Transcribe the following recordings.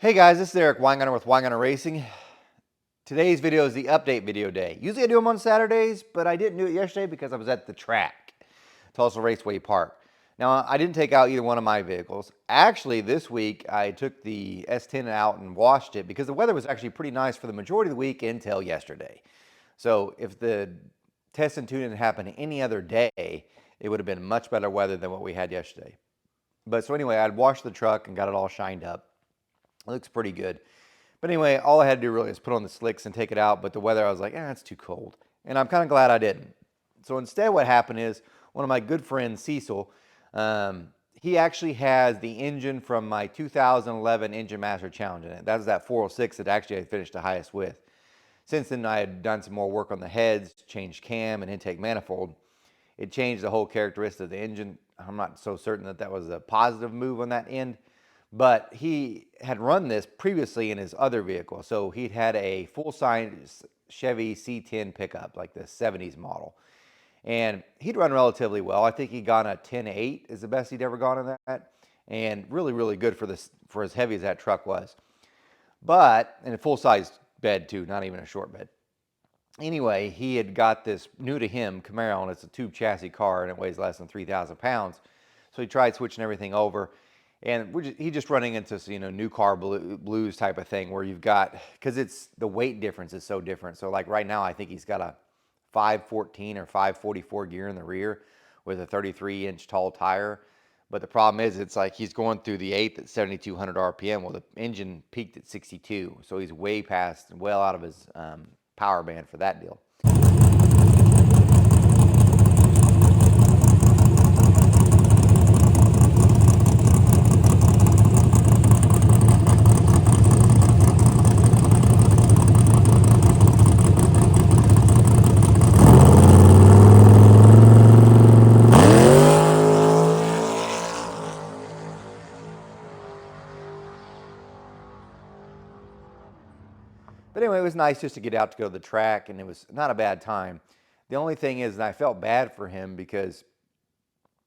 Hey guys, this is Eric Weingartner with Weingartner Racing. Today's video is the update video day. Usually I do them on Saturdays, but I didn't do it yesterday because I was at the track, Tulsa Raceway Park. Now, I didn't take out either one of my vehicles. Actually, this week I took the S10 out and washed it because the weather was actually pretty nice for the majority of the week until yesterday. So if the test and tune had happened any other day, it would have been much better weather than what we had yesterday. But so anyway, I'd washed the truck and got it all shined up. It looks pretty good. But anyway, all I had to do really is put on the slicks and take it out. But the weather, I was like, it's too cold. And I'm kind of glad I didn't. So instead, what happened is one of my good friends, Cecil, he actually has the engine from my 2011 Engine Master Challenge in it. That was that 406 that actually I finished the highest with. Since then, I had done some more work on the heads, changed cam and intake manifold. It changed the whole characteristic of the engine. I'm not so certain that that was a positive move on that end. But he had run this previously in his other vehicle. So he'd had a full-size Chevy C10 pickup, like the 70s model. And he'd run relatively well. I think he got a 10.8 is the best he'd ever gone in that. And really, really good for as heavy as that truck was. But, in a full-size bed too, not even a short bed. Anyway, he had got this new to him Camaro, and it's a tube chassis car, and it weighs less than 3,000 pounds. So he tried switching everything over. And he's just running into new car blues type of thing where you've got, because it's the weight difference is so different. So like right now, I think he's got a 514 or 544 gear in the rear with a 33-inch tall tire. But the problem is, it's like he's going through the eighth at 7,200 RPM. Well, the engine peaked at 62, so he's way past, well out of his power band for that deal. But anyway, it was nice just to get out to go to the track, and it was not a bad time. The only thing is, and I felt bad for him because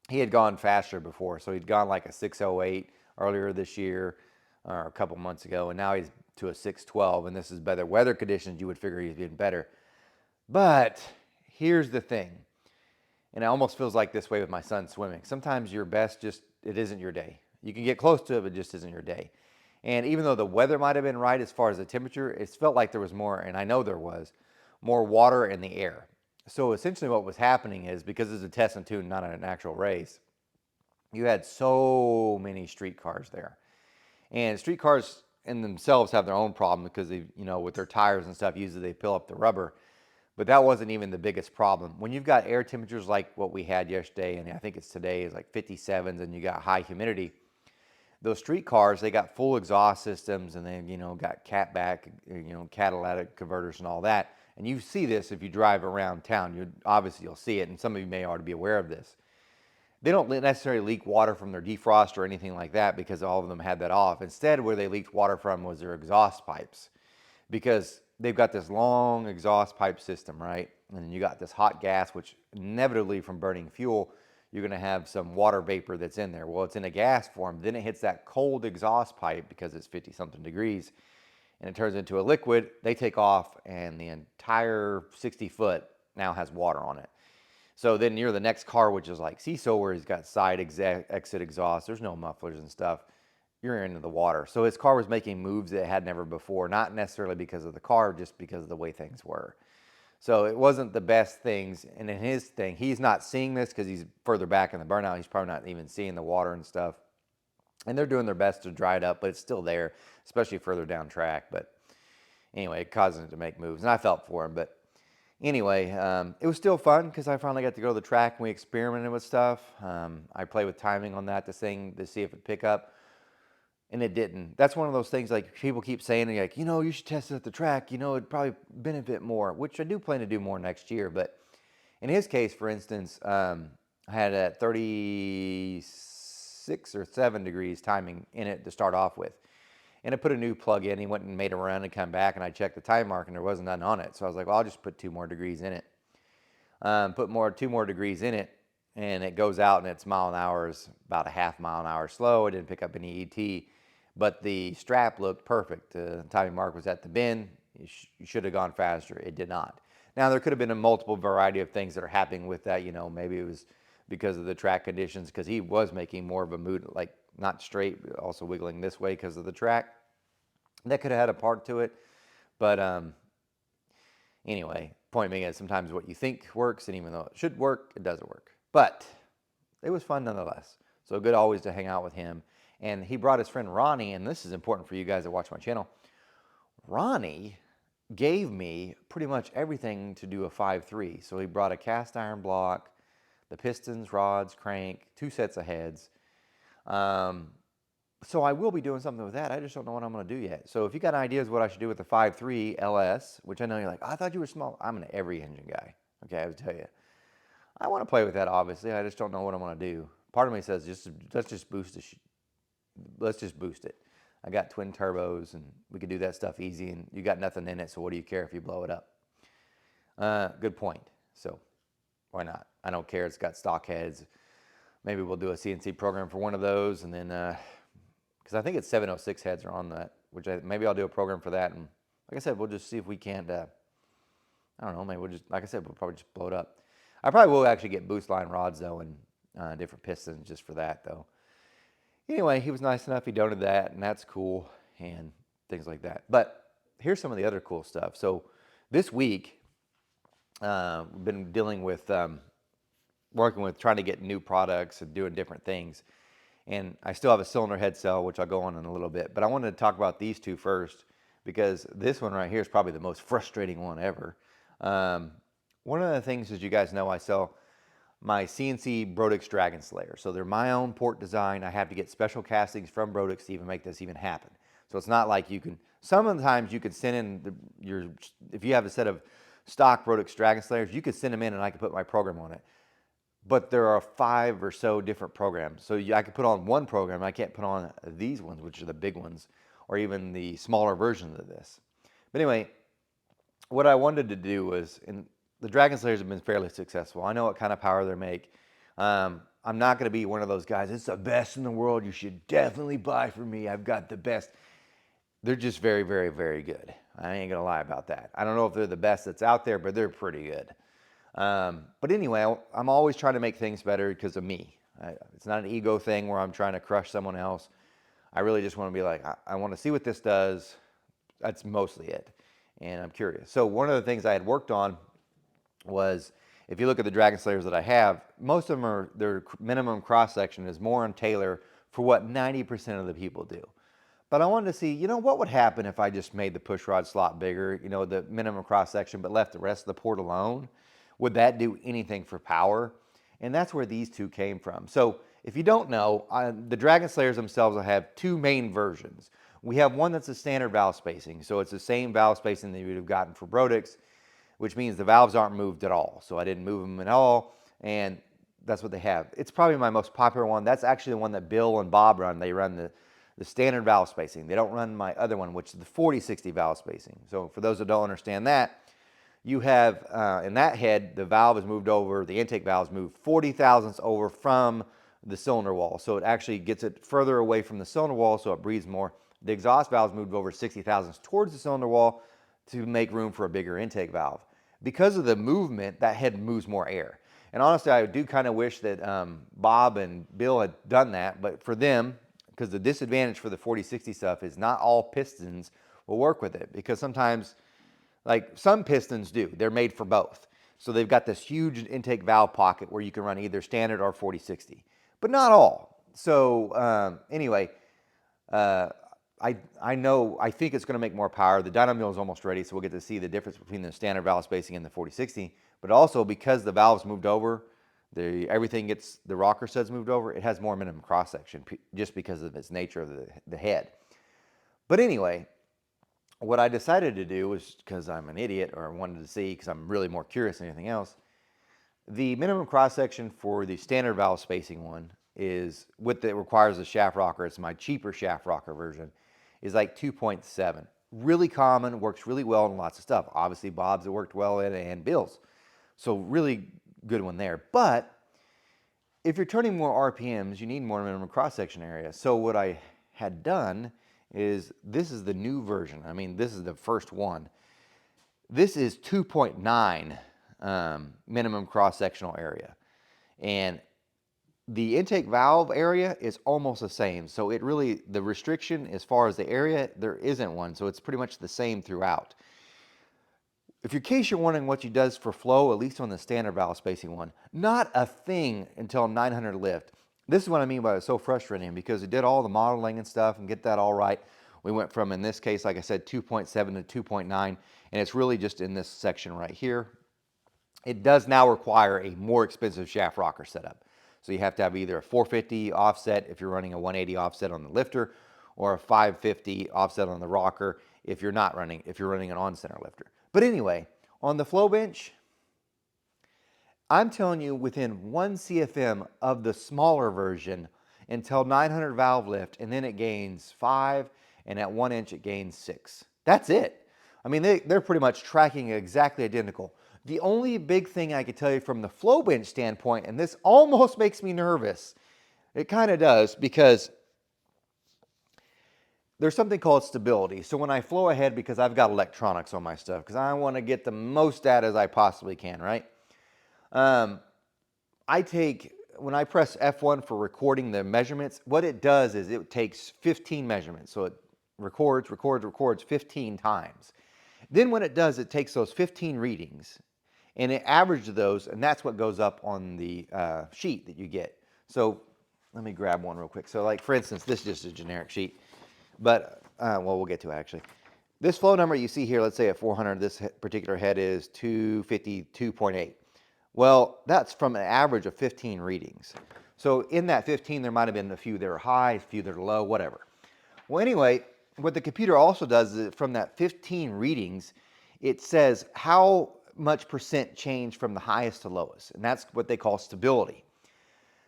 he had gone faster before. So he'd gone like a 608 earlier this year or a couple months ago, and now he's to a 612, and this is better weather conditions. You would figure he's been better. But here's the thing, and it almost feels like this way with my son swimming. Sometimes your best it isn't your day. You can get close to it, but it just isn't your day. And even though the weather might have been right as far as the temperature, it felt like there was more, and I know there was, more water in the air. So essentially what was happening is, because it's a test and tune, not an actual race, you had so many street cars there. And street cars in themselves have their own problem because they, with their tires and stuff, usually they fill up the rubber. But that wasn't even the biggest problem. When you've got air temperatures like what we had yesterday, and I think it's today, is like 57s, and you got high humidity, those street cars, they got full exhaust systems, and they, got catback, catalytic converters and all that. And you see this if you drive around town. You'll see it, and some of you may already be aware of this. They don't necessarily leak water from their defrost or anything like that because all of them had that off. Instead, where they leaked water from was their exhaust pipes, because they've got this long exhaust pipe system, right? And you got this hot gas, which inevitably from burning fuel, you're going to have some water vapor that's in there. Well, it's in a gas form. Then it hits that cold exhaust pipe because it's 50-something degrees, and it turns into a liquid. They take off, and the entire 60-foot now has water on it. So then near the next car, which is like Cecil, where he's got side exit exhaust, there's no mufflers and stuff, you're into the water. So his car was making moves that it had never before, not necessarily because of the car, just because of the way things were. So it wasn't the best things. And in his thing, he's not seeing this because he's further back in the burnout. He's probably not even seeing the water and stuff. And they're doing their best to dry it up, but it's still there, especially further down track. But anyway, it caused him to make moves. And I felt for him. But anyway, it was still fun because I finally got to go to the track and we experimented with stuff. I played with timing on that, to see if it'd pick up. And it didn't. That's one of those things, like people keep saying, like, you should test it at the track. It'd probably benefit more, which I do plan to do more next year. But in his case, for instance, I had a 36 or 7 degrees timing in it to start off with. And I put a new plug in. He went and made a run and come back, and I checked the time mark, and there wasn't none on it. So I was like, well, I'll just put 2 more degrees in it. Put 2 more degrees in it, and it goes out, and its mile an hour is about a half mile an hour slow. It didn't pick up any ET. but the strap looked perfect. The timing mark was at the bend. You should have gone faster. It did not. Now, there could have been a multiple variety of things that are happening with that. Maybe it was because of the track conditions, because he was making more of a mood, like not straight, but also wiggling this way because of the track. That could have had a part to it. But anyway, point being is sometimes what you think works, and even though it should work, it doesn't work. But it was fun nonetheless. So good always to hang out with him. And he brought his friend Ronnie, and this is important for you guys that watch my channel. Ronnie gave me pretty much everything to do a 5.3. So he brought a cast iron block, the pistons, rods, crank, 2 sets of heads. So I will be doing something with that. I just don't know what I'm going to do yet. So if you got ideas what I should do with the 5.3 LS, which I know you're like, I thought you were small. I'm an every engine guy. Okay, I would tell you. I want to play with that, obviously. I just don't know what I'm going to do. Part of me says, let's just boost it. Let's just boost it. I got twin turbos, and we could do that stuff easy, and you got nothing in it, so what do you care if you blow it up? Good point. So why not? I don't care. It's got stock heads. Maybe we'll do a CNC program for one of those, and then, because I think it's 706 heads are on that, which maybe I'll do a program for that, and like I said, we'll just see if we can't, I don't know, maybe we'll just, like I said, we'll probably just blow it up. I probably will actually get boost line rods, though, and different pistons just for that, though. Anyway, he was nice enough. He donated that, and that's cool, and things like that. But here's some of the other cool stuff. So this week, we've been dealing with, working with trying to get new products and doing different things. And I still have a cylinder head cell, which I'll go on in a little bit. But I wanted to talk about these two first, because this one right here is probably the most frustrating one ever. One of the things, as you guys know, I sell my CNC Brodix Dragon Slayer. So they're my own port design. I have to get special castings from Brodix to even make this even happen. So it's not like you can, sometimes you could send in if you have a set of stock Brodix Dragon Slayers, you could send them in and I could put my program on it. But there are 5 or so different programs. So I could put on one program. I can't put on these ones, which are the big ones, or even the smaller versions of this. But anyway, what I wanted to do was, and the Dragon Slayers have been fairly successful. I know what kind of power they make. I'm not going to be one of those guys, it's the best in the world. You should definitely buy from me. I've got the best. They're just very, very, very good. I ain't going to lie about that. I don't know if they're the best that's out there, but they're pretty good. But anyway, I'm always trying to make things better because of me. It's not an ego thing where I'm trying to crush someone else. I really just want to be like, I want to see what this does. That's mostly it. And I'm curious. So one of the things I had worked on was, if you look at the Dragon Slayers that I have, most of them their minimum cross section is more on Taylor for what 90% of the people do. But I wanted to see, what would happen if I just made the push rod slot bigger, the minimum cross section, but left the rest of the port alone? Would that do anything for power? And that's where these two came from. So if you don't know, the Dragon Slayers themselves will have 2 main versions. We have one that's a standard valve spacing. So it's the same valve spacing that you would have gotten for Brodix, which means the valves aren't moved at all. So I didn't move them at all, and that's what they have. It's probably my most popular one. That's actually the one that Bill and Bob run. They run the standard valve spacing. They don't run my other one, which is the 40-60 valve spacing. So for those that don't understand that, you have, in that head, the valve is moved over, the intake valve is moved 40 thousandths over from the cylinder wall. So it actually gets it further away from the cylinder wall so it breathes more. The exhaust valve is moved over 60 thousandths towards the cylinder wall to make room for a bigger intake valve. Because of the movement, that head moves more air. And honestly, I do kind of wish that Bob and Bill had done that, but for them, because the disadvantage for the 40-60 stuff is not all pistons will work with it, because sometimes, like some pistons do, they're made for both. So they've got this huge intake valve pocket where you can run either standard or 40-60, but not all. So anyway, I think it's going to make more power. The dyno mill is almost ready, so we'll get to see the difference between the standard valve spacing and the 40-60. But also, because the valve's moved over, everything gets, the rocker studs moved over, it has more minimum cross section just because of its nature of the head. But anyway, what I decided to do was, because I'm an idiot, or I wanted to see, because I'm really more curious than anything else, the minimum cross section for the standard valve spacing one is, what it requires a shaft rocker, it's my cheaper shaft rocker version, is like 2.7. Really common, works really well in lots of stuff. Obviously Bob's it worked well in, and Bill's. So really good one there. But if you're turning more RPMs, you need more minimum cross-section area. So what I had done is this is the new version. I mean, this is the first one. This is 2.9 minimum cross-sectional area. And the intake valve area is almost the same. So it really, the restriction as far as the area, there isn't one. So it's pretty much the same throughout. If in case you're wondering what it does for flow, at least on the standard valve spacing one, not a thing until 900 lift. This is what I mean by it's so frustrating, because it did all the modeling and stuff and get that all right. We went from, in this case, like I said, 2.7 to 2.9, and it's really just in this section right here. It does now require a more expensive shaft rocker setup. So you have to have either a 450 offset if you're running a 180 offset on the lifter, or a 550 offset on the rocker if you're running an on-center lifter. But anyway, on the flow bench, I'm telling you, within 1 CFM of the smaller version until 900 valve lift, and then it gains 5, and at 1 inch it gains 6. That's it. I mean, they're pretty much tracking exactly identical. The only big thing I could tell you from the flow bench standpoint, and this almost makes me nervous, it kind of does, because there's something called stability. So when I flow ahead, because I've got electronics on my stuff, because I want to get the most data as I possibly can, right? When I press F1 for recording the measurements, what it does is it takes 15 measurements. So it records 15 times. Then what it does, it takes those 15 readings and it averages those, and that's what goes up on the sheet that you get. So let me grab one real quick. So like, for instance, this is just a generic sheet, but well, we'll get to it actually. This flow number you see here, let's say at 400, this particular head is 252.8. Well, that's from an average of 15 readings. So in that 15, there might have been a few that are high, a few that are low, whatever. Well, anyway, what the computer also does is from that 15 readings, it says how much percent change from the highest to lowest, and that's what they call stability.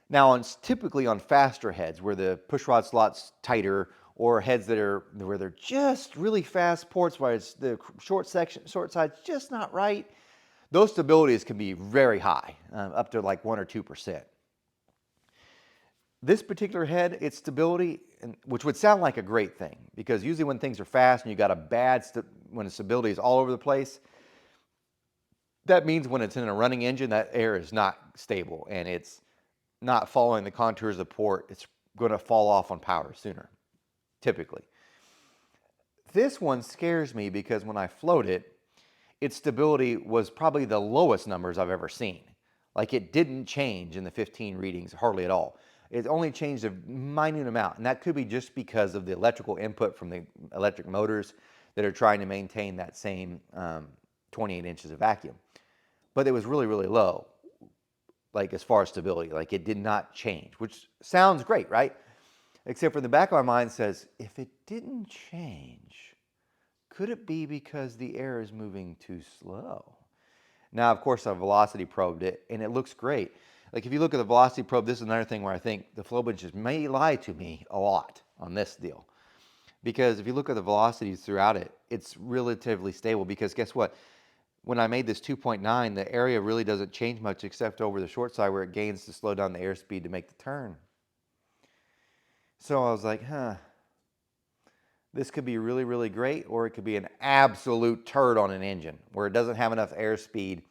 Now, typically on faster heads where the push rod slot's tighter, or heads that are where they're just really fast ports where it's the short side's just not right, those stabilities can be very high, up to like 1 or 2%. This particular head, its stability, which would sound like a great thing, because usually when things are fast and you got a when the stability is all over the place, that means when it's in a running engine, that air is not stable and it's not following the contours of the port. It's going to fall off on power sooner, typically. This one scares me because when I float it, its stability was probably the lowest numbers I've ever seen. Like, it didn't change in the 15 readings hardly at all. It only changed a minute amount, and that could be just because of the electrical input from the electric motors that are trying to maintain that same 28 inches of vacuum. But it was really, really low, like as far as stability. Like, it did not change, which sounds great, right? Except for the back of my mind says, if it didn't change, could it be because the air is moving too slow? Now, of course, I velocity probed it, and it looks great. Like, if you look at the velocity probe, this is another thing where I think the flow benches may lie to me a lot on this deal. Because if you look at the velocities throughout it, it's relatively stable. Because guess what? When I made this 2.9, the area really doesn't change much except over the short side where it gains to slow down the airspeed to make the turn. So I was like, this could be really, really great, or it could be an absolute turd on an engine where it doesn't have enough airspeed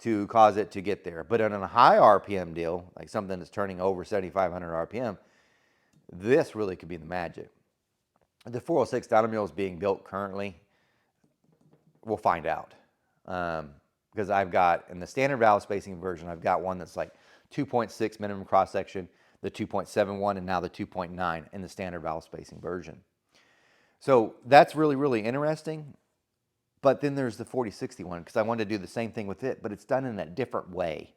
to cause it to get there. But on a high RPM deal, like something that's turning over 7,500 RPM, this really could be the magic. The 406 dyno is being built currently. We'll find out. Because I've got, in the standard valve spacing version, I've got one that's like 2.6 minimum cross section, the 2.71, and now the 2.9 in the standard valve spacing version. So that's really, really interesting. But then there's the 4060 one, because I wanted to do the same thing with it, but it's done in a different way.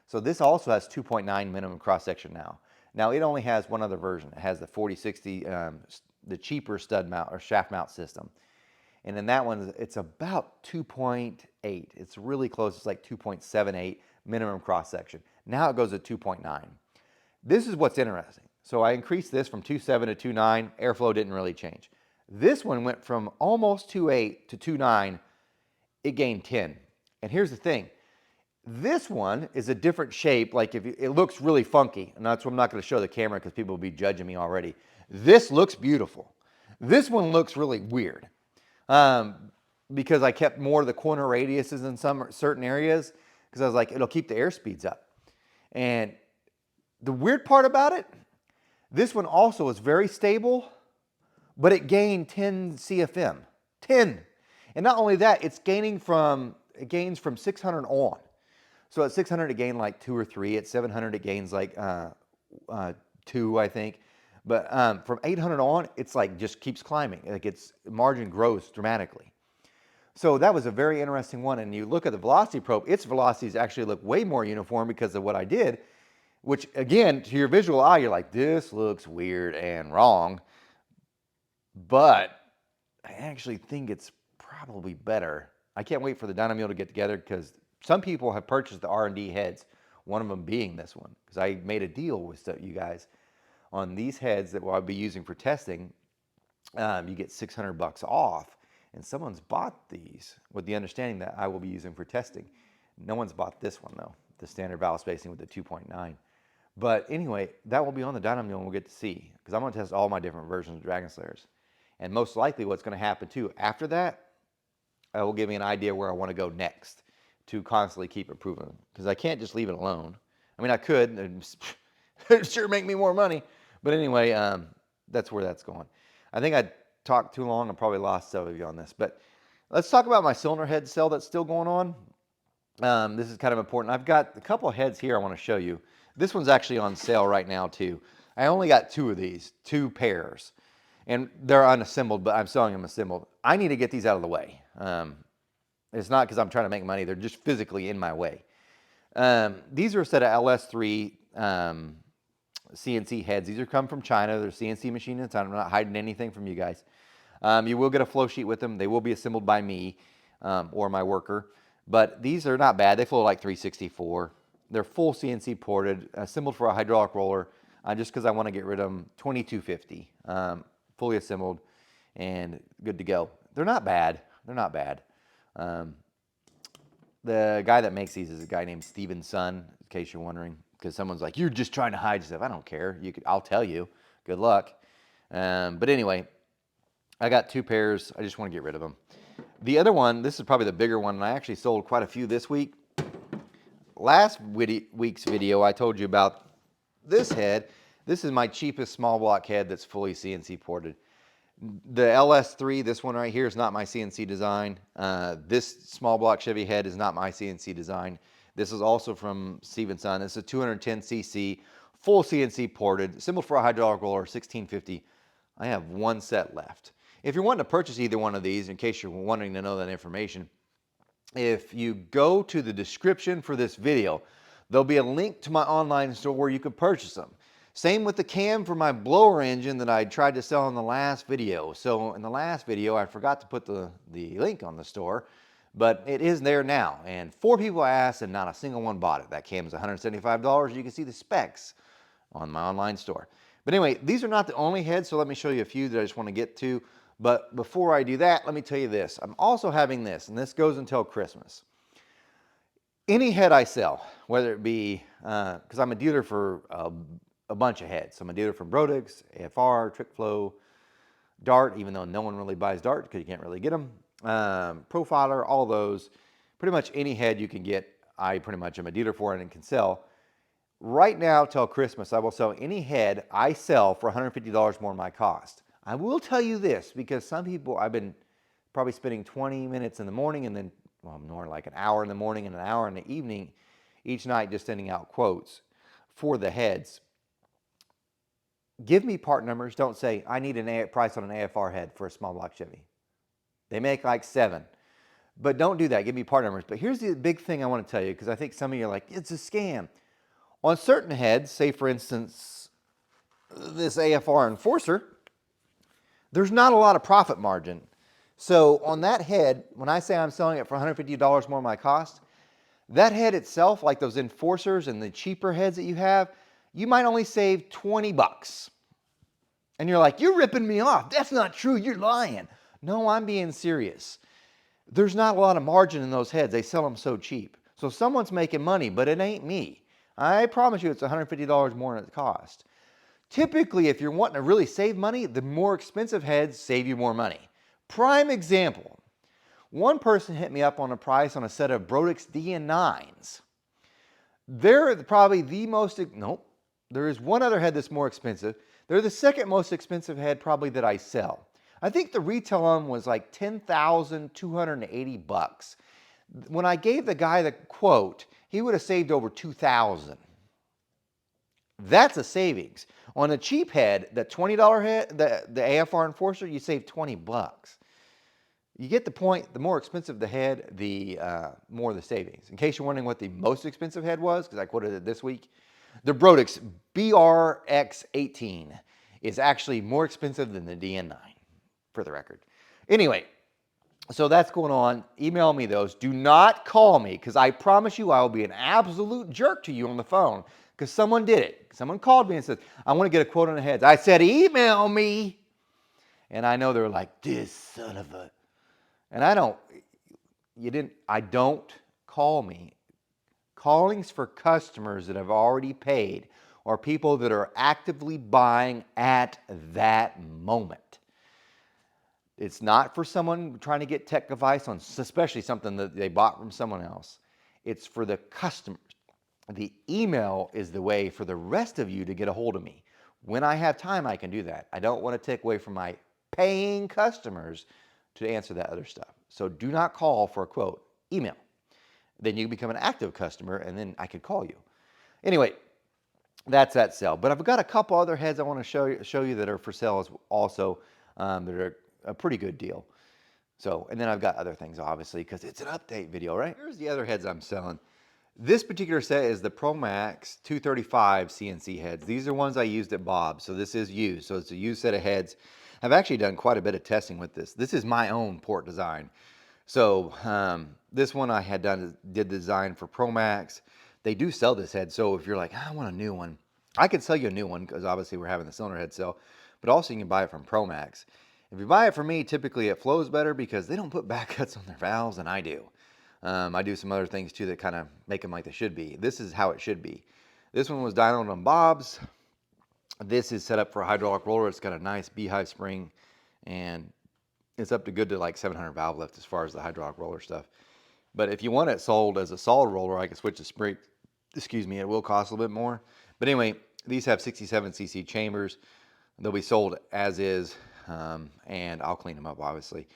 So this also has 2.9 minimum cross section now. Now, it only has one other version. It has the 4060, the cheaper stud mount or shaft mount system. And in that one, it's about 2.8. It's really close. It's like 2.78 minimum cross section. Now it goes to 2.9. This is what's interesting. So I increased this from 2.7 to 2.9. Airflow didn't really change. This one went from almost 2.8 to 2.9. It gained 10. And here's the thing. This one is a different shape. Like, it looks really funky. And that's what I'm not going to show the camera because people will be judging me already. This looks beautiful. This one looks really weird because I kept more of the corner radiuses in some certain areas because I was like, it'll keep the air speeds up. And the weird part about it, this one also is very stable, but it gained 10 CFM, 10. And not only that, it gains from 600 on. So at 600 it gained like 2 or 3. At 700 it gains like 2, I think. But from 800 on, it's like just keeps climbing. Like its margin grows dramatically. So that was a very interesting one. And you look at the velocity probe, its velocities actually look way more uniform because of what I did, which again, to your visual eye, you're like, this looks weird and wrong. But I actually think it's probably better. I can't wait for the Dynamo to get together because some people have purchased the R&D heads, one of them being this one, because I made a deal with you guys on these heads that I'll be using for testing. You get $600 off, and someone's bought these with the understanding that I will be using for testing. No one's bought this one though, the standard valve spacing with the 2.9. But anyway, that will be on the Dynamo and we'll get to see, because I'm going to test all my different versions of Dragon Slayers. And most likely what's going to happen too, after that, it will give me an idea where I want to go next to constantly keep improving them. Because I can't just leave it alone. I mean, I could, and it'd sure make me more money. But anyway, that's where that's going. I think I talked too long and probably lost some of you on this. But let's talk about my cylinder head sale that's still going on. This is kind of important. I've got a couple of heads here I want to show you. This one's actually on sale right now too. I only got 2 of these, 2 pairs. And they're unassembled, but I'm selling them assembled. I need to get these out of the way. It's not because I'm trying to make money. They're just physically in my way. These are a set of LS3 CNC heads. These are come from China. They're CNC machines. I'm not hiding anything from you guys. You will get a flow sheet with them. They will be assembled by me or my worker. But these are not bad. They flow like 364. They're full CNC ported, assembled for a hydraulic roller, just because I want to get rid of them. 2250. Fully assembled and good to go. They're not bad. They're not bad. The guy that makes these is a guy named Steven Sun, in case you're wondering, because someone's like, you're just trying to hide stuff. I don't care. I'll tell you. Good luck. But anyway, I got 2 pairs. I just want to get rid of them. The other one, this is probably the bigger one, and I actually sold quite a few this week. Last week's video, I told you about this head. This is my cheapest small block head that's fully CNC ported. The LS3, this one right here, is not my CNC design. This small block Chevy head is not my CNC design. This is also from Stevenson. It's a 210cc, full CNC ported, assembled for a hydraulic roller, 1650. I have 1 set left. If you're wanting to purchase either one of these, in case you're wanting to know that information, if you go to the description for this video, there'll be a link to my online store where you can purchase them. Same with the cam for my blower engine that I tried to sell in the last video. So in the last video, I forgot to put the link on the store, but it is there now. And 4 people asked and not a single one bought it. That cam is $175. You can see the specs on my online store. But anyway, these are not the only heads, so let me show you a few that I just want to get to. But before I do that, let me tell you this. I'm also having this, and this goes until Christmas. Any head I sell, whether it be, because I'm a dealer for a bunch of heads. So I'm a dealer from Brodix, AFR, TrickFlow, Dart, even though no one really buys Dart because you can't really get them. Profiler, all those. Pretty much any head you can get, I pretty much am a dealer for and can sell. Right now till Christmas, I will sell any head I sell for $150 more than my cost. I will tell you this, because some people, I've been probably spending 20 minutes in the morning and then, well, more like an hour in the morning and an hour in the evening each night just sending out quotes for the heads. Give me part numbers. Don't say, I need a price on an AFR head for a small block Chevy. They make like 7. But don't do that. Give me part numbers. But here's the big thing I want to tell you, because I think some of you are like, it's a scam. On certain heads, say for instance, this AFR Enforcer, there's not a lot of profit margin. So on that head, when I say I'm selling it for $150 more than my cost, that head itself, like those Enforcers and the cheaper heads that you have, you might only save 20 bucks. And you're like, you're ripping me off. That's not true. You're lying. No, I'm being serious. There's not a lot of margin in those heads. They sell them so cheap. So someone's making money, but it ain't me. I promise you it's $150 more than it cost. Typically, if you're wanting to really save money, the more expensive heads save you more money. Prime example, one person hit me up on a price on a set of Brodix DN9s. They're probably the most, nope, there is one other head that's more expensive. They're the second most expensive head probably that I sell. I think the retail on was like $10,280. When I gave the guy the quote, he would have saved over $2,000. That's a savings. On a cheap head, that $20 head, the AFR Enforcer, you save 20 bucks. You get the point. The more expensive the head, the more the savings. In case you're wondering what the most expensive head was, because I quoted it this week, the Brodix BRX18 is actually more expensive than the DN9, for the record. Anyway, so that's going on. Email me those. Do not call me, because I promise you I will be an absolute jerk to you on the phone, because someone did it. Someone called me and said, I want to get a quote on the heads. I said, email me. And I know they're like, this son of a... And I don't call me. Calling's for customers that have already paid or people that are actively buying at that moment. It's not for someone trying to get tech advice on, especially something that they bought from someone else. It's for the customers. The email is the way for the rest of you to get a hold of me. When I have time, I can do that. I don't want to take away from my paying customers to answer that other stuff. So do not call for a quote, email. Then you become an active customer and then I could call you. Anyway, that's that sale. But I've got a couple other heads I want to show you that are for sale also that are a pretty good deal. So, and then I've got other things obviously because it's an update video, right? Here's the other heads I'm selling. This particular set is the ProMax 235 CNC heads. These are ones I used at Bob's. So this is used. So it's a used set of heads. I've actually done quite a bit of testing with this. This is my own port design. So this one I had did design for ProMax. They do sell this head. So if you're like, I want a new one, I could sell you a new one because obviously we're having the cylinder head sale. But also you can buy it from ProMax. If you buy it from me, typically it flows better because they don't put back cuts on their valves and I do. I do some other things too that kind of make them like they should be. This is how it should be. This one was dynoed on Bob's. This is set up for a hydraulic roller. It's got a nice beehive spring and it's up to good to like 700 valve lift as far as the hydraulic roller stuff. But if you want it sold as a solid roller, I can switch the spring. Excuse me, it will cost a little bit more. But anyway, these have 67cc chambers. They'll be sold as is, and I'll clean them up obviously.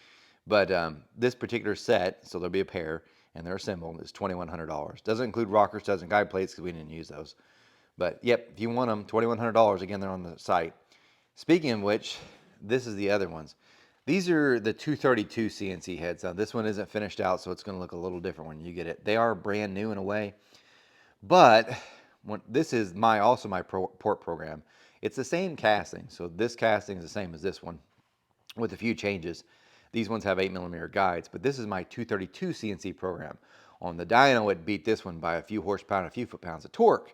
But this particular set, so there'll be a pair, and they're assembled, is $2,100. Doesn't include rockers, doesn't guide plates because we didn't use those. But yep, if you want them, $2,100. Again, they're on the site. Speaking of which, this is the other ones. These are the 232 CNC heads. Now this one isn't finished out, so it's going to look a little different when you get it. They are brand new in a way, but this is also my port program. It's the same casting, so this casting is the same as this one with a few changes. These ones have 8mm guides, but this is my 232 CNC program. On the dyno, it beat this one by a few horsepower and a few foot-pounds of torque.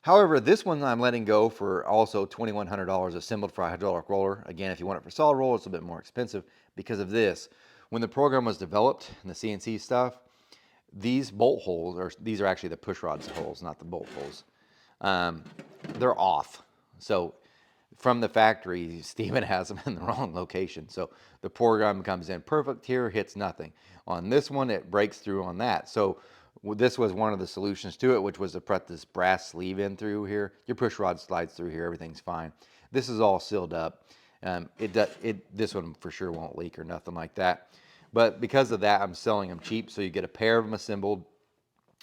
However, this one I'm letting go for also $2,100 assembled for a hydraulic roller. Again, if you want it for solid roller, it's a bit more expensive because of this. When the program was developed and the CNC stuff, these bolt holes, or these are actually the push rods holes, not the bolt holes, they're off. So from the factory, Steven has them in the wrong location. So the program comes in perfect here, hits nothing. On this one, it breaks through on that. So this was one of the solutions to it, which was to put this brass sleeve in through here. Your push rod slides through here, everything's fine. This is all sealed up. This one for sure won't leak or nothing like that. But because of that, I'm selling them cheap. So you get a pair of them assembled.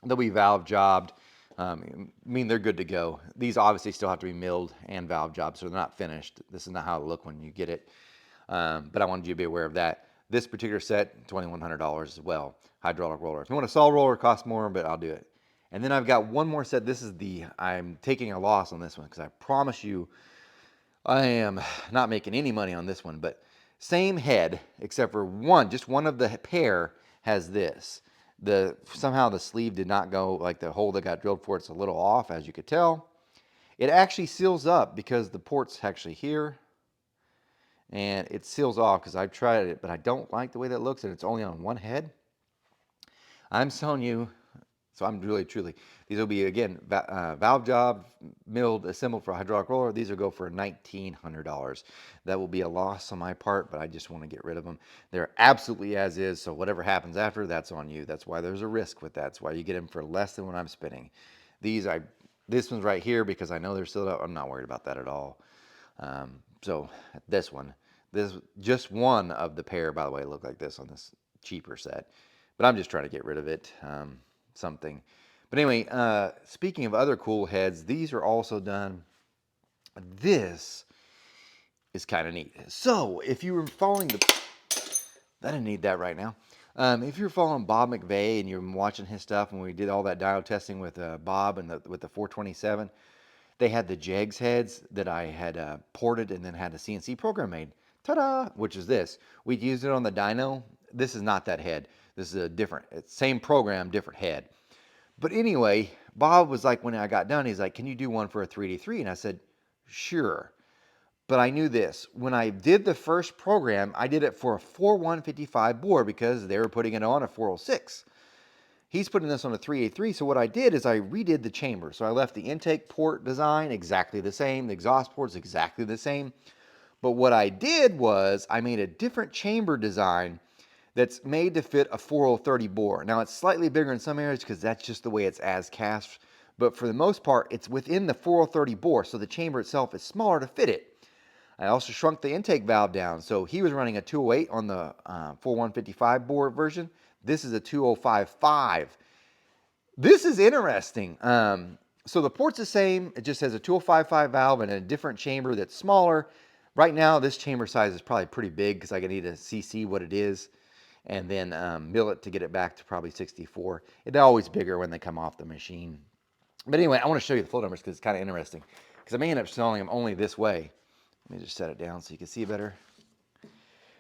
They'll be valve jobbed. I mean, they're good to go. These obviously still have to be milled and valve jobbed, so they're not finished. This is not how it look when you get it. But I wanted you to be aware of that. This particular set, $2,100 as well. Hydraulic roller. If you want a solid roller, it costs more, but I'll do it. And then I've got one more set. This is I'm taking a loss on this one because I promise you I am not making any money on this one. But same head, except for just one of the pair has this. Somehow the sleeve did not go, like the hole that got drilled for it's a little off, as you could tell. It actually seals up because the port's actually here. And it seals off because I've tried it, but I don't like the way that looks, and it's only on one head. I'm telling you, So I'm really, truly, these will be, again, valve job, milled, assembled for a hydraulic roller. These will go for $1,900. That will be a loss on my part, but I just want to get rid of them. They're absolutely as is, so whatever happens after, that's on you. That's why there's a risk with that. That's why you get them for less than what I'm spending. This one's right here because I know they're still up. I'm not worried about that at all. So this one, this just one of the pair, by the way, look like this on this cheaper set. But I'm just trying to get rid of it. Something. But anyway, speaking of other cool heads, these are also done. This is kind of neat. So if you were following I didn't need that right now. If you're following Bob McVeigh and you're watching his stuff, and we did all that diode testing with Bob and with the 427, they had the Jegs heads that I had ported and then had a CNC program made. Ta-da! Which is this. We used it on the dyno. This is not that head. This is a different, same program, different head. But anyway, Bob was like, when I got done, he's like, can you do one for a 3D3? And I said, sure. But I knew this. When I did the first program, I did it for a 4155 board because they were putting it on a 406. He's putting this on a 383. So what I did is I redid the chamber. So I left the intake port design exactly the same. The exhaust port's exactly the same. But what I did was I made a different chamber design that's made to fit a 4030 bore. Now, it's slightly bigger in some areas because that's just the way it's as cast. But for the most part, it's within the 4030 bore. So the chamber itself is smaller to fit it. I also shrunk the intake valve down. So he was running a 208 on the 4155 bore version. This is a 2055. This is interesting. So the port's the same. It just has a 2055 valve and a different chamber that's smaller. Right now, this chamber size is probably pretty big because I need to CC what it is and then mill it to get it back to probably 64. It's always bigger when they come off the machine. But anyway, I want to show you the flow numbers because it's kind of interesting. Because I may end up selling them only this way. Let me just set it down so you can see better.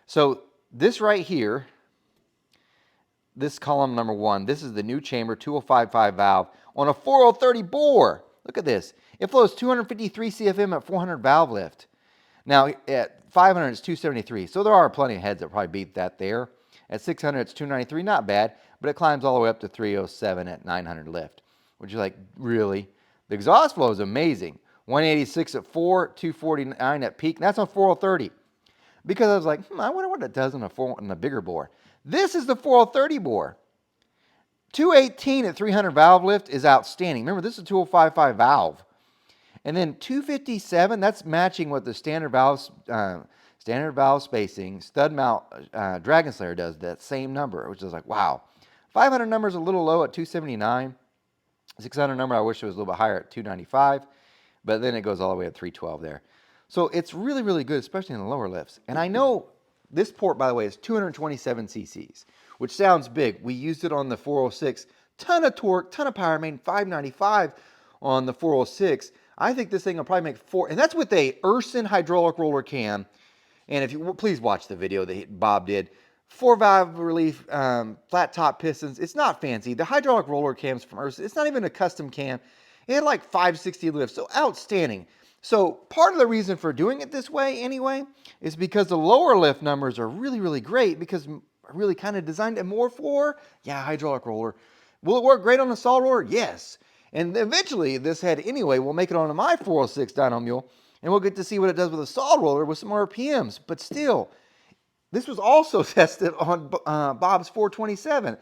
So this right here, this column number 1, this is the new chamber 2055 valve on a 4030 bore. Look at this. It flows 253 CFM at 400 valve lift. Now at 500 it's 273. So there are plenty of heads that probably beat that there. At 600 it's 293, not bad, but it climbs all the way up to 307 at 900 lift. Which is like, really? The exhaust flow is amazing. 186 at 4, 249 at peak. And that's on 4030. Because I was like, I wonder what it does on a bigger bore. This is the 4030 bore. 218 at 300 valve lift is outstanding. Remember, this is a 2055 valve. And then 257, that's matching what the standard valve spacing stud mount Dragon Slayer does, that same number, which is like, wow. 500 number is a little low at 279. 600 number, I wish it was a little bit higher at 295. But then it goes all the way at 312 there. So it's really, really good, especially in the lower lifts. And I know this port, by the way, is 227 cc's, which sounds big. We used it on the 406. Ton of torque, ton of power, made 595 on the 406. I think this thing will probably make 4, and that's with a Urson hydraulic roller cam. And if you please watch the video that Bob did. 4 valve relief, flat top pistons. It's not fancy. The hydraulic roller cams from Urson, it's not even a custom cam. It had like 560 lifts, so outstanding. So part of the reason for doing it this way anyway is because the lower lift numbers are really, really great because I really kind of designed it more for, hydraulic roller. Will it work great on a saw roller? Yes. And eventually this head anyway will make it onto my 406 dyno mule and we'll get to see what it does with a saw roller with some RPMs. But still, this was also tested on Bob's 427.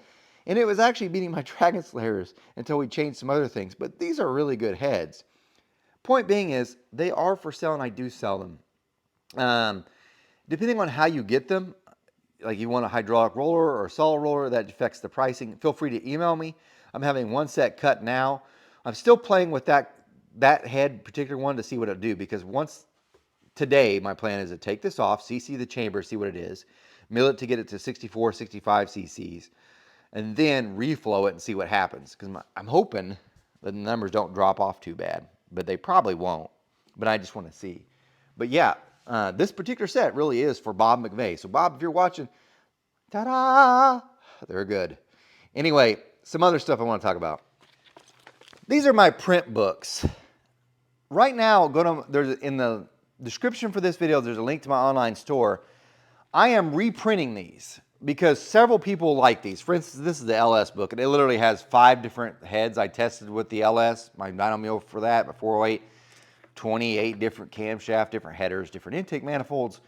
And it was actually beating my Dragon Slayers until we changed some other things. But these are really good heads. Point being is, they are for sale and I do sell them. Depending on how you get them, like you want a hydraulic roller or a saw roller, that affects the pricing. Feel free to email me. I'm having one set cut now. I'm still playing with that head, particular one, to see what it'll do. Because today, my plan is to take this off, CC the chamber, see what it is, mill it to get it to 64, 65 cc's. And then reflow it and see what happens. Because I'm hoping that the numbers don't drop off too bad. But they probably won't. But I just want to see. But yeah, this particular set really is for Bob McVeigh. So Bob, if you're watching, ta-da! They're good. Anyway, some other stuff I want to talk about. These are my print books. Right now, there's in the description for this video, there's a link to my online store. I am reprinting these. because several people like these. For instance, this is the LS book, and it literally has 5 different heads. I tested with the LS, my dyno mule for that, my 408, 28 different camshaft, different headers, different intake manifolds.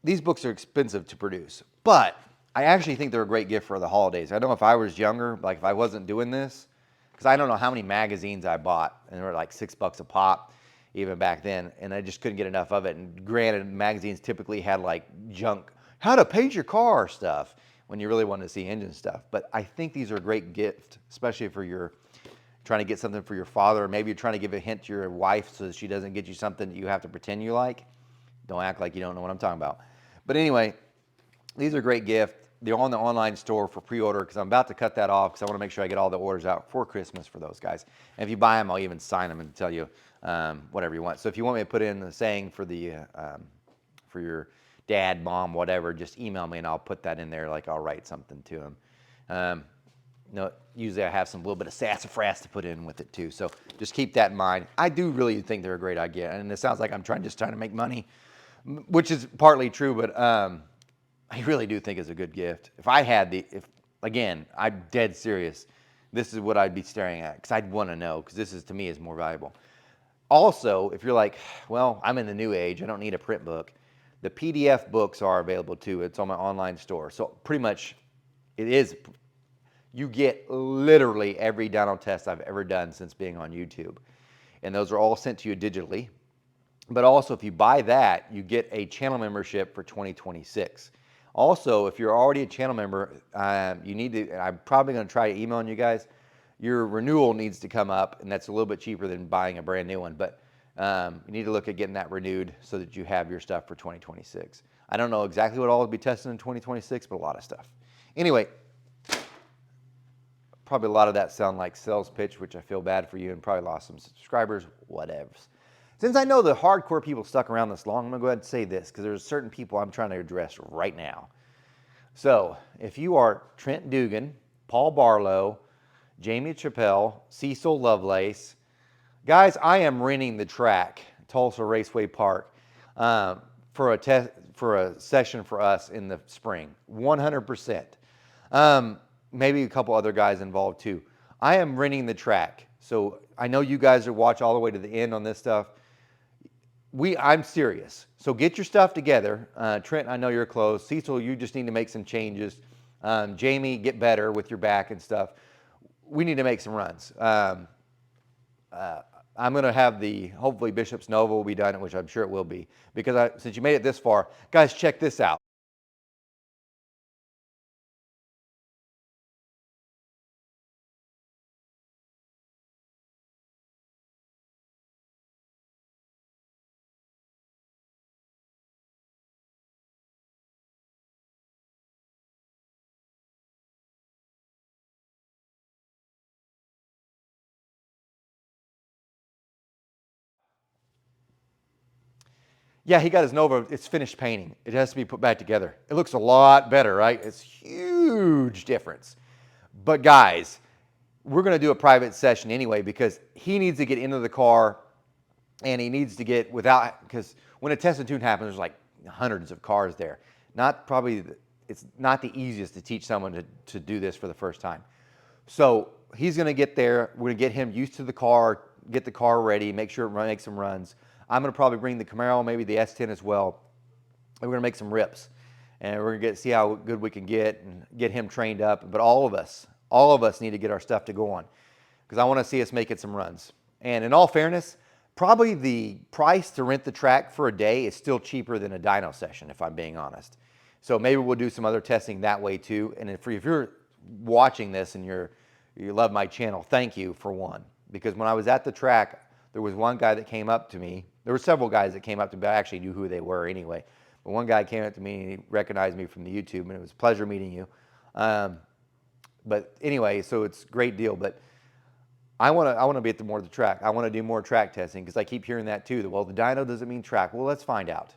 These books are expensive to produce, but I actually think they're a great gift for the holidays. I know if I was younger, like if I wasn't doing this, because I don't know how many magazines I bought, and they were like $6 a pop, even back then, and I just couldn't get enough of it. And granted, magazines typically had like junk, how to paint your car stuff, when you really wanted to see engine stuff. But I think these are a great gift, especially if you're trying to get something for your father, or maybe you're trying to give a hint to your wife so that she doesn't get you something that you have to pretend you like. Don't act like you don't know what I'm talking about. But anyway, these are a great gift. They're on the online store for pre-order, because I'm about to cut that off because I want to make sure I get all the orders out for Christmas for those guys. And if you buy them, I'll even sign them and tell you whatever you want. So if you want me to put in the saying for the for your dad, mom, whatever, just email me and I'll put that in there. Like I'll write something to them. Usually I have some little bit of sassafras to put in with it too. So just keep that in mind. I do really think they're a great idea, and it sounds like I'm just trying to make money, which is partly true, but I really do think it's a good gift. If I had again, I'm dead serious, this is what I'd be staring at, because I'd want to know, because this is, to me, is more valuable. Also, if you're like, well, I'm in the new age, I don't need a print book, the PDF books are available too. It's on my online store. So pretty much you get literally every dyno test I've ever done since being on YouTube. And those are all sent to you digitally. But also, if you buy that, you get a channel membership for 2026. Also, if you're already a channel member, you need to, I'm probably going to try emailing you guys, your renewal needs to come up, and that's a little bit cheaper than buying a brand new one. But you need to look at getting that renewed so that you have your stuff for 2026. I don't know exactly what all will be tested in 2026, but a lot of stuff. Anyway, probably a lot of that sound like sales pitch, which I feel bad for you, and probably lost some subscribers, whatever. Since I know the hardcore people stuck around this long, I'm going to go ahead and say this, because there's certain people I'm trying to address right now. So if you are Trent Dugan, Paul Barlow, Jamie Chappelle, Cecil Lovelace, guys, I am renting the track, Tulsa Raceway Park, for a session for us in the spring, 100%. Maybe a couple other guys involved too. I am renting the track. So I know you guys are watch all the way to the end on this stuff. I'm serious. So get your stuff together. Trent, I know you're close. Cecil, you just need to make some changes. Jamie, get better with your back and stuff. We need to make some runs. I'm going to have hopefully Bishop's Nova will be done, which I'm sure it will be. Because since you made it this far, guys, check this out. Yeah, he got his Nova. It's finished painting. It has to be put back together. It looks a lot better, right? It's huge difference. But guys, we're going to do a private session anyway, because he needs to get into the car, and he needs to get because when a test and tune happens, there's like hundreds of cars there. It's not the easiest to teach someone to do this for the first time. So he's going to get there. We're going to get him used to the car, get the car ready, make sure it makes some runs. I'm going to probably bring the Camaro, maybe the S10 as well. And we're going to make some rips. And we're going to see how good we can get and get him trained up. But all of us need to get our stuff to go on, because I want to see us making some runs. And in all fairness, probably the price to rent the track for a day is still cheaper than a dyno session, if I'm being honest. So maybe we'll do some other testing that way too. And if you're watching this and you love my channel, thank you for one. Because when I was at the track, there was one guy that came up to me. There were several guys that came up to me, but I actually knew who they were anyway. But one guy came up to me and he recognized me from the YouTube, and it was a pleasure meeting you. But anyway, so it's a great deal. But I want to be at the track. I want to do more track testing, because I keep hearing that too. Well, the dyno doesn't mean track. Well, let's find out.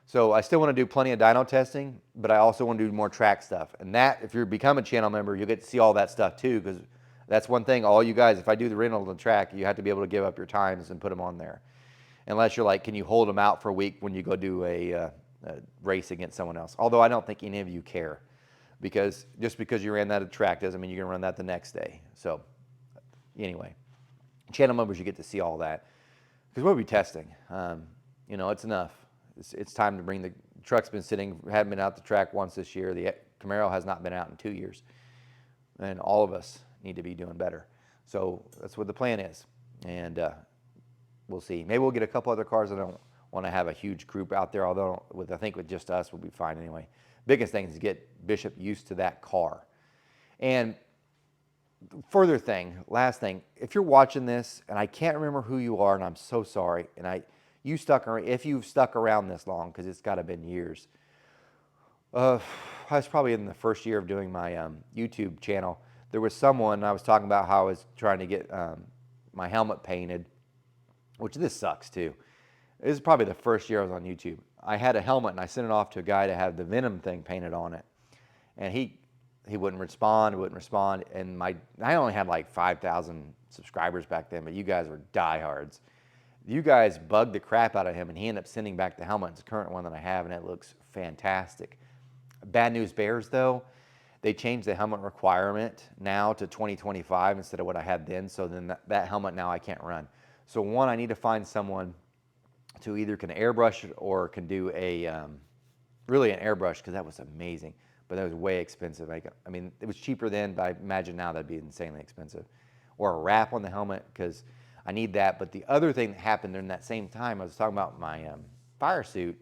So I still want to do plenty of dyno testing, but I also want to do more track stuff. And that, if you become a channel member, you'll get to see all that stuff too, because that's one thing. All you guys, if I do the rental on the track, you have to be able to give up your times and put them on there. Unless you're like, can you hold them out for a week when you go do a race against someone else. Although I don't think any of you care, because just because you ran that at track doesn't mean you're gonna run that the next day. So anyway, channel members, you get to see all that because we'll be testing. You know, it's enough. It's time to bring the truck's been sitting, hadn't been out the track once this year. The Camaro has not been out in 2 years, and all of us need to be doing better. So that's what the plan is, and we'll see. Maybe we'll get a couple other cars. I don't want to have a huge group out there, although I think with just us we'll be fine anyway. Biggest thing is to get Bishop used to that car. And further thing, last thing, if you're watching this, and I can't remember who you are, and I'm so sorry, and if you've stuck around this long, because it's got to have been years. I was probably in the first year of doing my YouTube channel. There was someone, I was talking about how I was trying to get my helmet painted, which this sucks too. This is probably the first year I was on YouTube. I had a helmet and I sent it off to a guy to have the Venom thing painted on it. And he wouldn't respond, and I only had like 5,000 subscribers back then, but you guys were diehards. You guys bugged the crap out of him, and he ended up sending back the helmet. It's the current one that I have, and it looks fantastic. Bad news bears, though. They changed the helmet requirement now to 2025 instead of what I had then, so then that helmet now I can't run. So one, I need to find someone to either can airbrush it or can do really an airbrush, because that was amazing, but that was way expensive. I mean, it was cheaper then, but I imagine now that'd be insanely expensive. Or a wrap on the helmet, because I need that. But the other thing that happened during that same time, I was talking about my fire suit,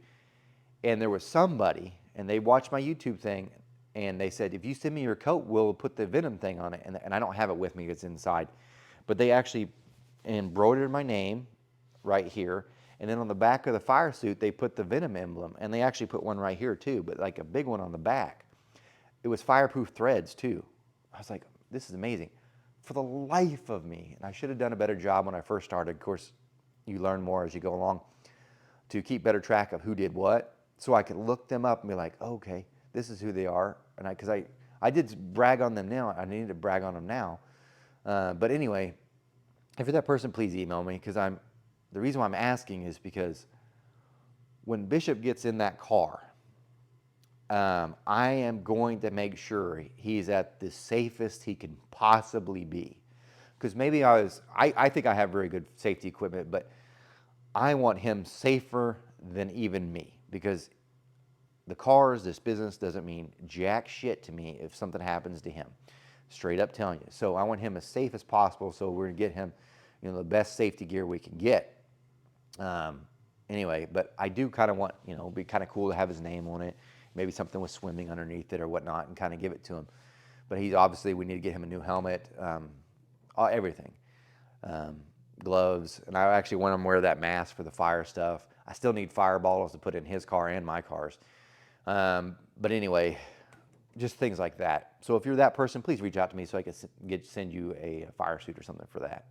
and there was somebody, and they watched my YouTube thing, and they said, if you send me your coat, we'll put the Venom thing on it. And I don't have it with me, it's inside. But they actually embroidered my name right here, and then on the back of the fire suit, they put the Venom emblem, and they actually put one right here too, but like a big one on the back. It was fireproof threads too. I was like, this is amazing. For the life of me, and I should have done a better job when I first started. Of course, you learn more as you go along to keep better track of who did what, so I could look them up and be like, oh, okay, this is who they are. And because I did brag on them now, I need to brag on them now. But anyway, if you're that person, please email me, because the reason why I'm asking is because when Bishop gets in that car, I am going to make sure he's at the safest he can possibly be. Because maybe I think I have very good safety equipment, but I want him safer than even me, because the cars, this business doesn't mean jack shit to me if something happens to him. Straight up telling you. So I want him as safe as possible, so we're going to get him, the best safety gear we can get. Anyway, but I do kind of want, it'd be kind of cool to have his name on it. Maybe something with swimming underneath it or whatnot, and kind of give it to him. But we need to get him a new helmet, everything. Gloves, and I actually want him to wear that mask for the fire stuff. I still need fire bottles to put in his car and my cars. But anyway, just things like that. So if you're that person, please reach out to me so I can send you a fire suit or something for that.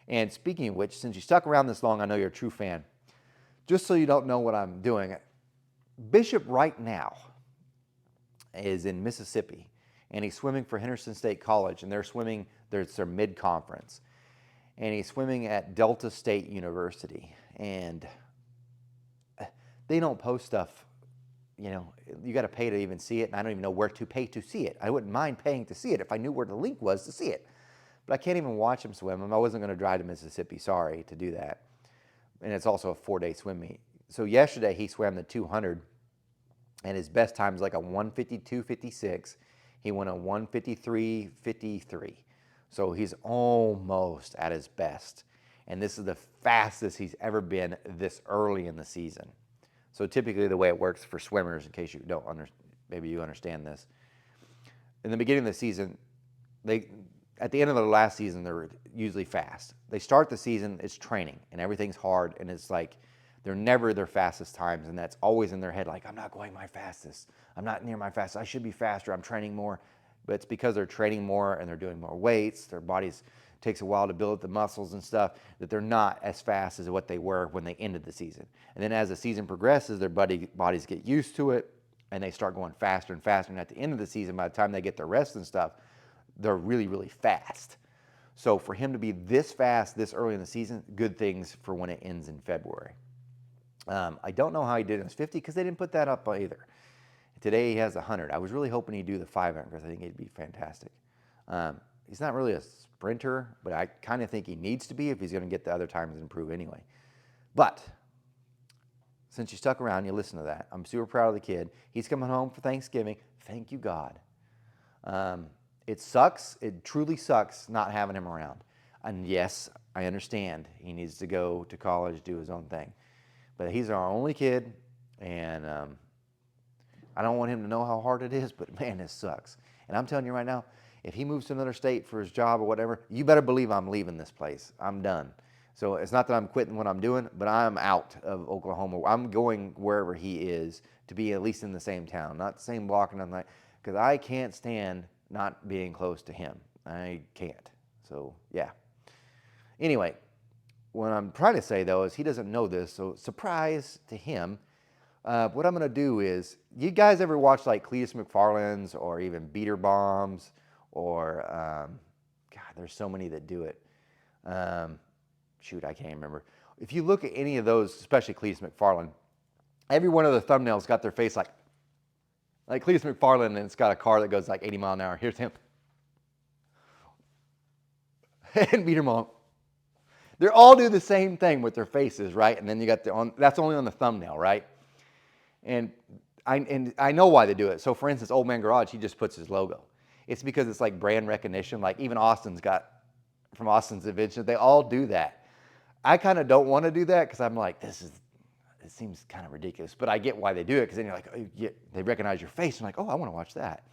And speaking of which, since you stuck around this long, I know you're a true fan. Just so you don't know what I'm doing, Bishop right now is in Mississippi, and he's swimming for Henderson State College, and there's their mid-conference. And he's swimming at Delta State University, and they don't post stuff, you got to pay to even see it, and I don't even know where to pay to see it. I wouldn't mind paying to see it if I knew where the link was to see it. But I can't even watch him swim. I wasn't going to drive to Mississippi, sorry, to do that. And it's also a 4-day swim meet. So yesterday he swam the 200, and his best time is like a 1:52.56. He went a 1:53.53. So he's almost at his best. And this is the fastest he's ever been this early in the season. So typically the way it works for swimmers, in case you don't maybe you understand this, in the beginning of the season, at the end of the last season, they're usually fast. They start the season, it's training, and everything's hard, and it's like they're never their fastest times, and that's always in their head, like, I'm not going my fastest. I'm not near my fastest. I should be faster. I'm training more. But it's because they're training more and they're doing more weights. Their bodies takes a while to build up the muscles and stuff, that they're not as fast as what they were when they ended the season. And then as the season progresses, their bodies get used to it, and they start going faster and faster. And at the end of the season, by the time they get their rest and stuff, they're really, really fast. So for him to be this fast this early in the season, good things for when it ends in February. I don't know how he did in his 50 because they didn't put that up either. Today he has 100. I was really hoping he'd do the 500 because I think he'd be fantastic. He's not really a sprinter, but I kind of think he needs to be if he's going to get the other times improve anyway. But since you stuck around, you listen to that. I'm super proud of the kid. He's coming home for Thanksgiving. Thank you, God. It sucks. It truly sucks not having him around. And yes, I understand he needs to go to college, do his own thing. But he's our only kid, and I don't want him to know how hard it is, but man, this sucks. And I'm telling you right now, if he moves to another state for his job or whatever, you better believe I'm leaving this place. I'm done. So it's not that I'm quitting what I'm doing, but I'm out of Oklahoma. I'm going wherever he is to be at least in the same town, not the same block and nothing like, because I can't stand not being close to him. I can't. So yeah. Anyway, what I'm trying to say though is he doesn't know this, so surprise to him. What I'm going to do is, you guys ever watch like Cletus McFarland's or even Beater Bombs or, God, there's so many that do it. Shoot, I can't remember. If you look at any of those, especially Cletus McFarland, every one of the thumbnails got their face like Cletus McFarland, and it's got a car that goes like 80 miles an hour. Here's him. And Beater Bomb. They all do the same thing with their faces, right? And then you got that's only on the thumbnail, right? And I know why they do it. So for instance, Old Man Garage, he just puts his logo. It's because it's like brand recognition. Like even Austin's got, from Austin's Invention, they all do that. I kind of don't want to do that because I'm like, it seems kind of ridiculous. But I get why they do it, because then you're like, oh, they recognize your face. I'm like, oh, I want to watch that.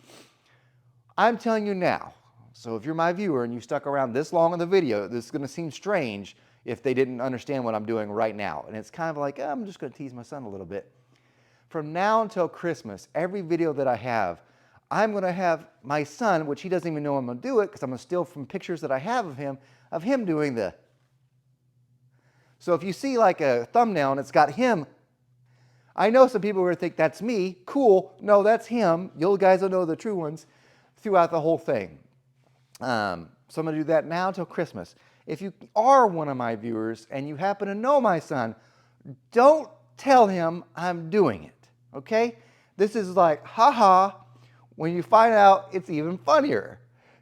I'm telling you now. So if you're my viewer and you stuck around this long in the video, this is going to seem strange if they didn't understand what I'm doing right now. And it's kind of like, I'm just going to tease my son a little bit. From now until Christmas, every video that I have, I'm going to have my son, which he doesn't even know I'm going to do it because I'm going to steal from pictures that I have of him doing the. So if you see like a thumbnail and it's got him, I know some people are going to think that's me. Cool. No, that's him. You guys will know the true ones throughout the whole thing. So I'm going to do that now until Christmas. If you are one of my viewers and you happen to know my son, don't tell him I'm doing it. Okay? This is like, haha. When you find out, it's even funnier.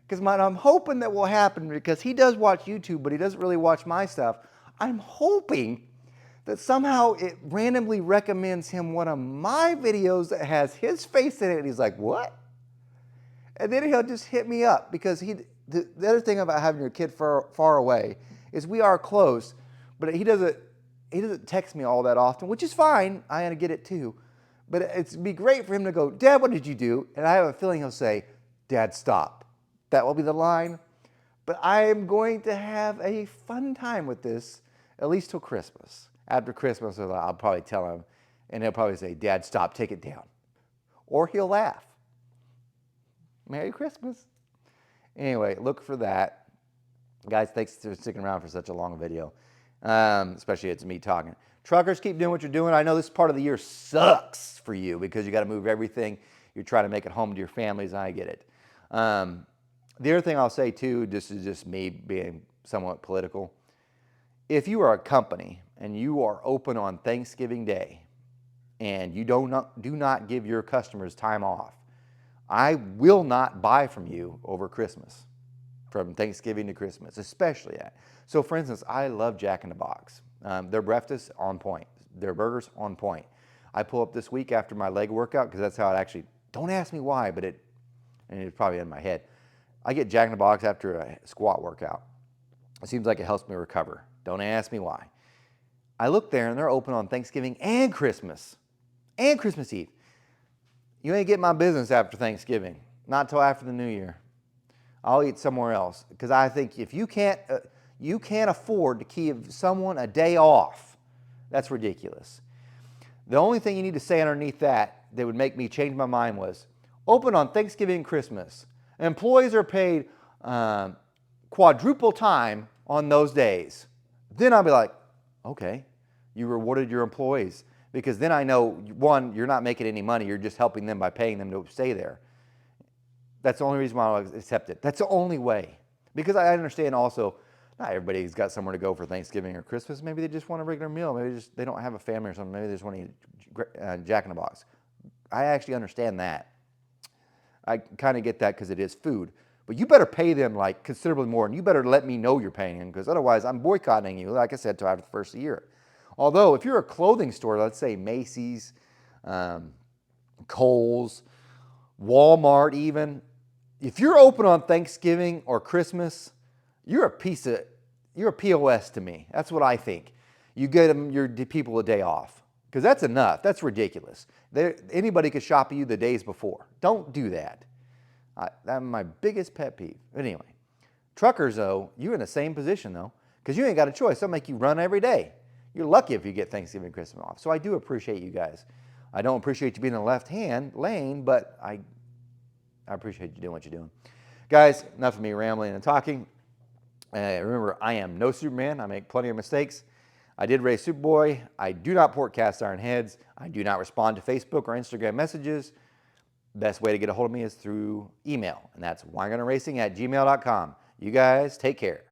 Because what I'm hoping that will happen, because he does watch YouTube, but he doesn't really watch my stuff, I'm hoping that somehow it randomly recommends him one of my videos that has his face in it, and he's like, what? And then he'll just hit me up, because the other thing about having your kid far away is we are close, but he doesn't text me all that often, which is fine. I get it too. But it'd be great for him to go, Dad, what did you do? And I have a feeling he'll say, Dad, stop. That will be the line. But I am going to have a fun time with this, at least till Christmas. After Christmas, I'll probably tell him, and he'll probably say, Dad, stop, take it down. Or he'll laugh. Merry Christmas. Anyway, look for that. Guys, thanks for sticking around for such a long video. Especially it's me talking. Truckers, keep doing what you're doing. I know this part of the year sucks for you because you got to move everything. You're trying to make it home to your families. I get it. The other thing I'll say too, this is just me being somewhat political. If you are a company and you are open on Thanksgiving Day and you do not give your customers time off, I will not buy from you over Christmas, from Thanksgiving to Christmas, especially that. So for instance, I love Jack in the Box. Their breakfast on point. Their burgers on point. I pull up this week after my leg workout, because that's how it actually, don't ask me why, but it's probably in my head. I get Jack in the Box after a squat workout. It seems like it helps me recover. Don't ask me why. I look there and they're open on Thanksgiving and Christmas Eve. You ain't get my business after Thanksgiving, not till after the New Year. I'll eat somewhere else, because I think if you can't afford to give someone a day off, that's ridiculous. The only thing you need to say underneath that would make me change my mind was, open on Thanksgiving and Christmas. Employees are paid quadruple time on those days. Then I'll be like, okay, you rewarded your employees. Because then I know, one, you're not making any money. You're just helping them by paying them to stay there. That's the only reason why I'll accept it. That's the only way. Because I understand also not everybody's got somewhere to go for Thanksgiving or Christmas. Maybe they just want a regular meal. Maybe they don't have a family or something. Maybe they just want to eat Jack in the Box. I actually understand that. I kind of get that because it is food. But you better pay them like considerably more, and you better let me know you're paying them, because otherwise I'm boycotting you, like I said, till after the first year. Although if you're a clothing store, let's say Macy's, Kohl's, Walmart even, if you're open on Thanksgiving or Christmas, you're a POS to me. That's what I think. You get them, your people a day off, because that's enough. That's ridiculous. Anybody could shop you the days before. Don't do that. That's my biggest pet peeve. But anyway, truckers though, you're in the same position though, because you ain't got a choice. They'll make you run every day. You're lucky if you get Thanksgiving and Christmas off. So I do appreciate you guys. I don't appreciate you being in the left-hand lane, but I appreciate you doing what you're doing. Guys, enough of me rambling and talking. Remember, I am no Superman. I make plenty of mistakes. I did raise Superboy. I do not port cast iron heads. I do not respond to Facebook or Instagram messages. Best way to get a hold of me is through email, and that's winegunracing@gmail.com. You guys take care.